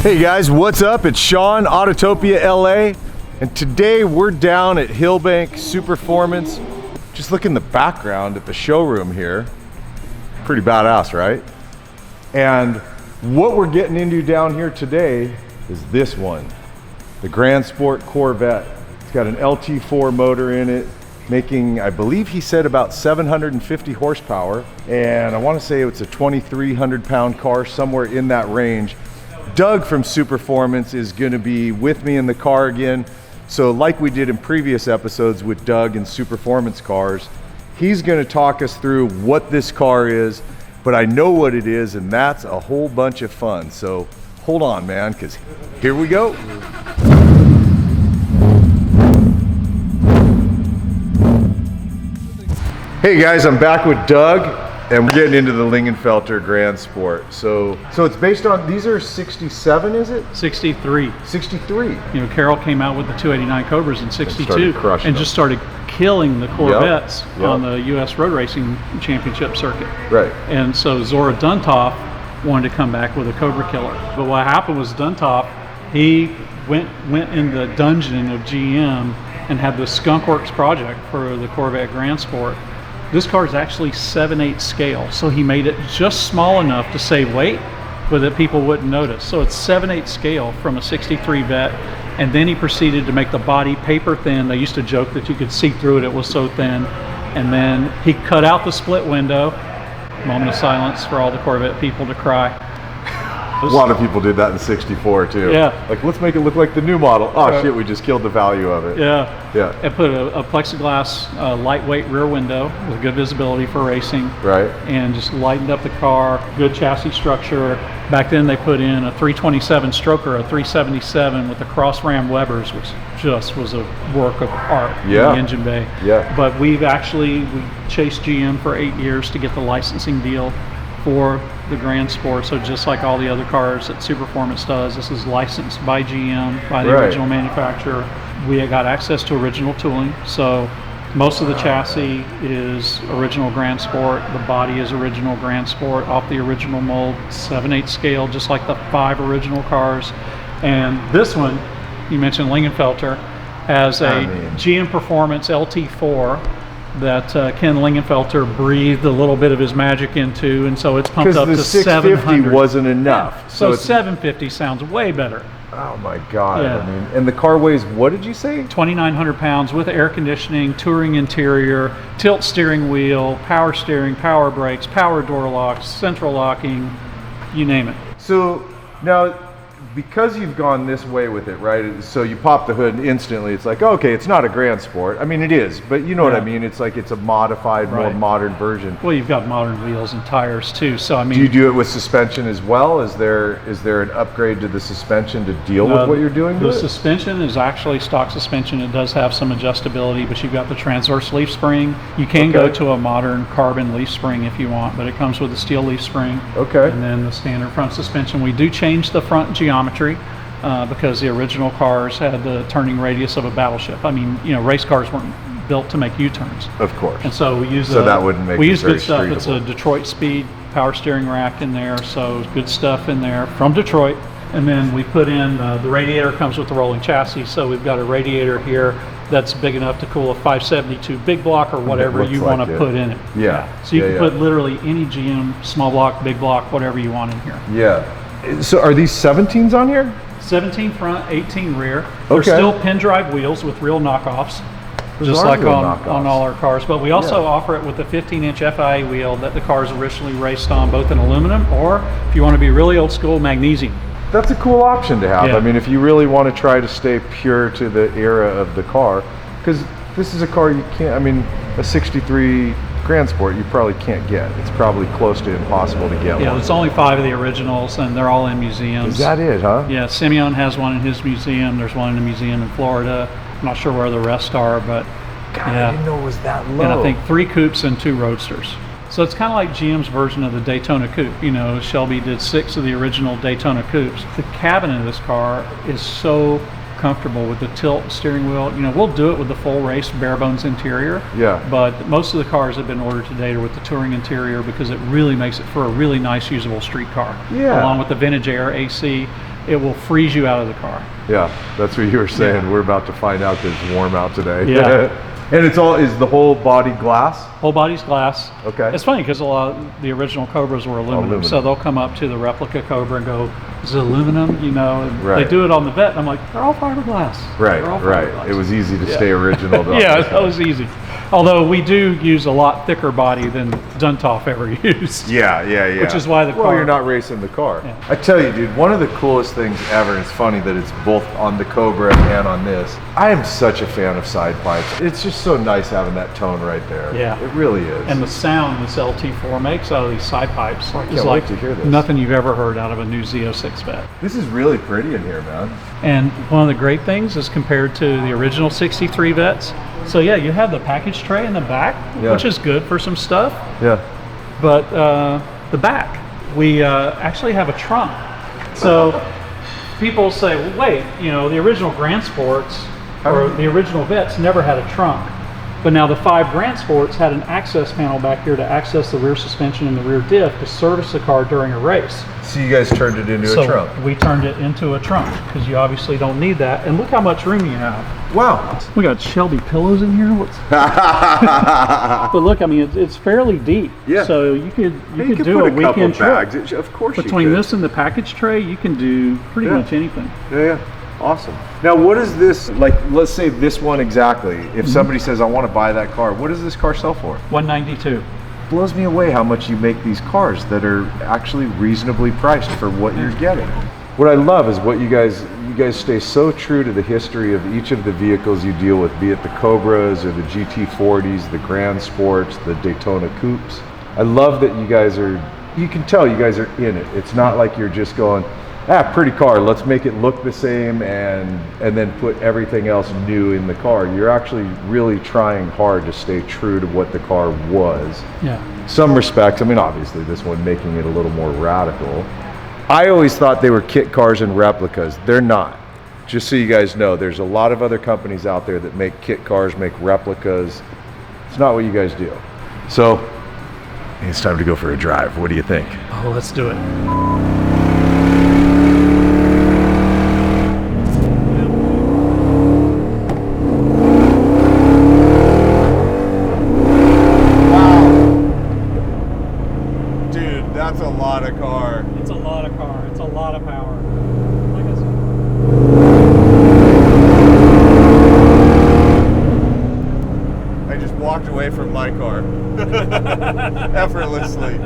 Hey guys, what's up? It's Sean, Autotopia LA, and today we're down at Hillbank Superformance. Just look in the background at the showroom here. Pretty badass, right? And what we're getting into down here today is this one, the Grand Sport Corvette. It's got an LT4 motor in it, making, I believe he said, about 750 horsepower. And I want to say it's a 2,300 pound car, somewhere in that range. Doug from Superformance is going to be with me in the car again. So like we did in previous episodes with Doug and Superformance cars, he's going to talk us through what this car is, but I know what it is, and that's a whole bunch of fun. So hold on, man, because here we go. Hey guys, I'm back with Doug. And we're getting into the Lingenfelter Grand Sport. So it's based on, these are 67, is it? 63. 63. You know, Carroll came out with the 289 Cobras in 62 and just started killing the Corvettes on the U.S. Road Racing Championship circuit. Right. And so Zora Duntov wanted to come back with a Cobra killer. But what happened was Duntov, he went in the dungeon of GM and had the Skunk Works project for the Corvette Grand Sport. This car is actually 7/8 scale, so he made it just small enough to save weight, but that people wouldn't notice. So it's 7/8 scale from a 63 Vet, and then he proceeded to make the body paper thin. They used to joke that you could see through it, it was so thin. And then he cut out the split window. Moment of silence for all the Corvette people to cry. A lot of people did that in 64 too. Yeah. Like, let's make it look like the new model. Oh shit, we just killed the value of it. Yeah. Yeah. And put a plexiglass lightweight rear window with good visibility for racing. Right. And just lightened up the car, good chassis structure. Back then they put in a 327 stroker, a 377 with the cross ram Webers, which just was a work of art in the engine bay. Yeah. But we chased GM for 8 years to get the licensing deal for the Grand Sport. So just like all the other cars that Superformance does, this is licensed by GM, by the original manufacturer. We got access to original tooling, so most of the chassis is original Grand Sport. The body is original Grand Sport off the original mold, 7/8 scale, just like the 5 original cars. And this one, you mentioned Lingenfelter, has a GM Performance LT4 that Ken Lingenfelter breathed a little bit of his magic into, and so it's pumped up to 700. Because the 650 wasn't enough. Yeah. So 750 sounds way better. Oh my God. Yeah. I mean, and the car weighs, what did you say? 2,900 pounds with air conditioning, touring interior, tilt steering wheel, power steering, power brakes, power door locks, central locking, you name it. So now, because you've gone this way with it, right? So you pop the hood and instantly it's like, okay, it's not a Grand Sport. I mean, it is, but you know what I mean? It's like it's a modified, more modern version. Well, you've got modern wheels and tires too, so I mean... Do you do it with suspension as well? Is there an upgrade to the suspension to deal with what you're doing to it? The suspension is actually stock suspension. It does have some adjustability, but you've got the transverse leaf spring. You can go to a modern carbon leaf spring if you want, but it comes with a steel leaf spring. Okay. And then the standard front suspension. We do change the front geometry because the original cars had the turning radius of a battleship. I mean, you know, race cars weren't built to make U-turns. Of course. And so we use that wouldn't make we it use very good stuff. streetable. It's a Detroit Speed power steering rack in there, so good stuff in there from Detroit. And then we put in the radiator comes with the rolling chassis, so we've got a radiator here that's big enough to cool a 572 big block or whatever you want to put in it. Yeah. So you can put literally any GM small block, big block, whatever you want in here. Yeah. So are these 17s on here? 17 front, 18 rear. They're still pin drive wheels with real knockoffs, just like on all our cars. But we also offer it with a 15-inch FIA wheel that the cars originally raced on, both in aluminum or, if you want to be really old school, magnesium. That's a cool option to have. Yeah. I mean, if you really want to try to stay pure to the era of the car, because this is a car you can't, I mean, a 63 Grand Sport you probably can't get. It's probably close to impossible to get one. There's only 5 of the originals, and they're all in museums. Is that it, huh? Yeah, Simeon has one in his museum. There's one in a museum in Florida. I'm not sure where the rest are, but God, I didn't know it was that low. And I think 3 coupes and 2 roadsters. So it's kind of like GM's version of the Daytona coupe. You know, Shelby did 6 of the original Daytona coupes. The cabin in this car is so comfortable with the tilt steering wheel. You know, we'll do it with the full race bare bones interior. Yeah. But most of the cars that have been ordered today are with the touring interior because it really makes it for a really nice usable street car. Yeah. Along with the vintage air AC. it will freeze you out of the car. Yeah, that's what you were saying. Yeah. We're about to find out that it's warm out today. Yeah. And is the whole body glass? Whole body's glass. Okay. It's funny because a lot of the original Cobras were aluminum, so they'll come up to the replica Cobra and go, "Is it aluminum?" You know, and they do it on the vet, and I'm like, "They're all fiberglass." Right, They're all right. fiberglass. It was easy to stay original. Yeah, that was easy. Although we do use a lot thicker body than Duntov ever used. Yeah. Which is why the car. Well, you're not racing the car. Yeah. I tell you, dude, one of the coolest things ever, and it's funny that it's both on the Cobra and on this. I am such a fan of side pipes. It's just so nice having that tone right there. Yeah. It really is. And the sound this LT4 makes out of these side pipes I is can't like wait to hear this. nothing you've ever heard out of a new Z06 vet. This is really pretty in here, man. And one of the great things is compared to the original 63 vets. So yeah, you have the package tray in the back, which is good for some stuff. Yeah. But the back, we actually have a trunk. So people say, well, wait, you know, the original Grand Sports or the original vets never had a trunk. But now the 5 Grand Sports had an access panel back here to access the rear suspension and the rear diff to service the car during a race. So you guys turned it into a trunk. We turned it into a trunk because you obviously don't need that. And look how much room you have. Wow. We got Shelby pillows in here. But look, I mean, it's fairly deep. Yeah. So you could do put a weekend trip. bags. Of course Between you could. this and the package tray, you can do pretty much anything. Yeah. Awesome. Now, what is this, like, let's say this one exactly. If somebody says, I want to buy that car, what does this car sell for? $192. Blows me away how much you make these cars that are actually reasonably priced for what you're getting. What I love is what you guys stay so true to the history of each of the vehicles you deal with, be it the Cobras or the GT40s, the Grand Sports, the Daytona Coupes. I love that you can tell you guys are in it. It's not like you're just going, pretty car, let's make it look the same and then put everything else new in the car. You're actually really trying hard to stay true to what the car was. Yeah. Some respects, I mean, obviously this one making it a little more radical. I always thought they were kit cars and replicas. They're not. Just so you guys know, there's a lot of other companies out there that make kit cars, make replicas. It's not what you guys do. So, it's time to go for a drive. What do you think? Oh, let's do it. That's a lot of car. It's a lot of car. It's a lot of power. Like I said. I just walked away from my car effortlessly.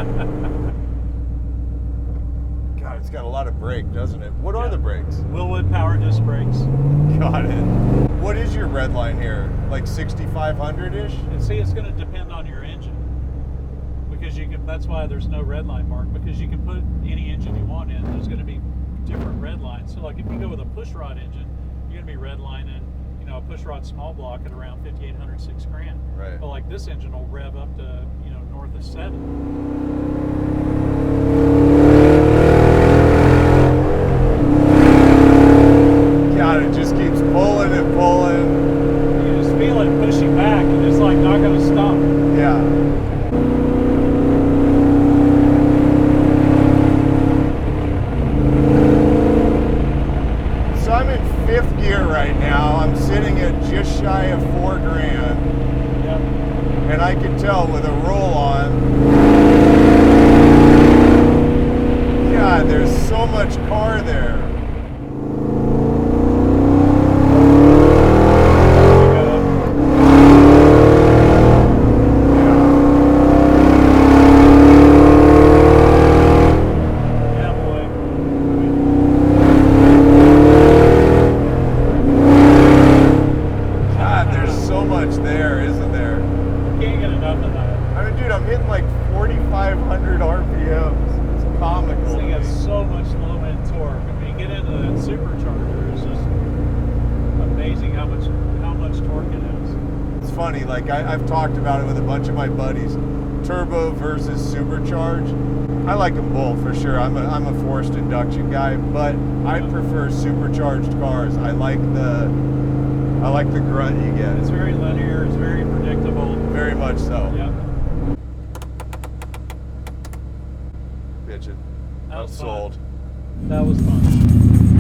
God, it's got a lot of brake, doesn't it? What are the brakes? Willwood power disc brakes. Got it. What is your red line here? Like 6,500-ish? And see, it's going to depend on your engine. Because that's why there's no red line mark, because you can put any engine you want in. There's going to be different red lines. So like if you go with a pushrod engine, you're going to be redlining, you know, a pushrod small block at around 5,800, $6,000. Right. But like this engine will rev up to, you know, north of 7. God, it just keeps pulling and pulling. You just feel it pushing back, and it's like not going to stop. Yeah. So I'm in 5th gear right now. I'm sitting at just shy of $4,000. Yep. And I can tell with a roll on. God, there's so much car there. Funny, like I've talked about it with a bunch of my buddies, turbo versus supercharged. I like them both for sure. I'm a forced induction guy, but I prefer supercharged cars. I like the grunt you get. It's very linear. It's very predictable. Very much so. Yeah. Bitchin'. I'm sold. That was fun.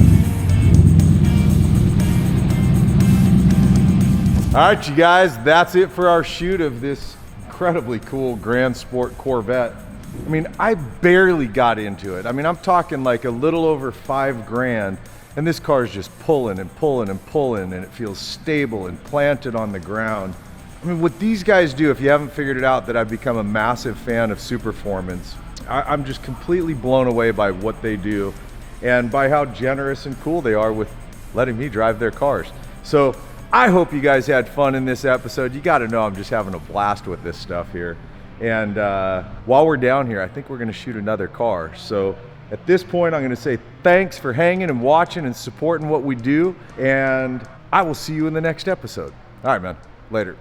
All right, you guys, that's it for our shoot of this incredibly cool Grand Sport Corvette. I mean, I barely got into it. I mean, I'm talking like a little over $5,000, and this car is just pulling and pulling and pulling, and it feels stable and planted on the ground. I mean, what these guys do, if you haven't figured it out, that I've become a massive fan of Superformance. I'm just completely blown away by what they do and by how generous and cool they are with letting me drive their cars. So I hope you guys had fun in this episode. You got to know I'm just having a blast with this stuff here. And while we're down here, I think we're going to shoot another car. So at this point, I'm going to say thanks for hanging and watching and supporting what we do. And I will see you in the next episode. All right, man. Later.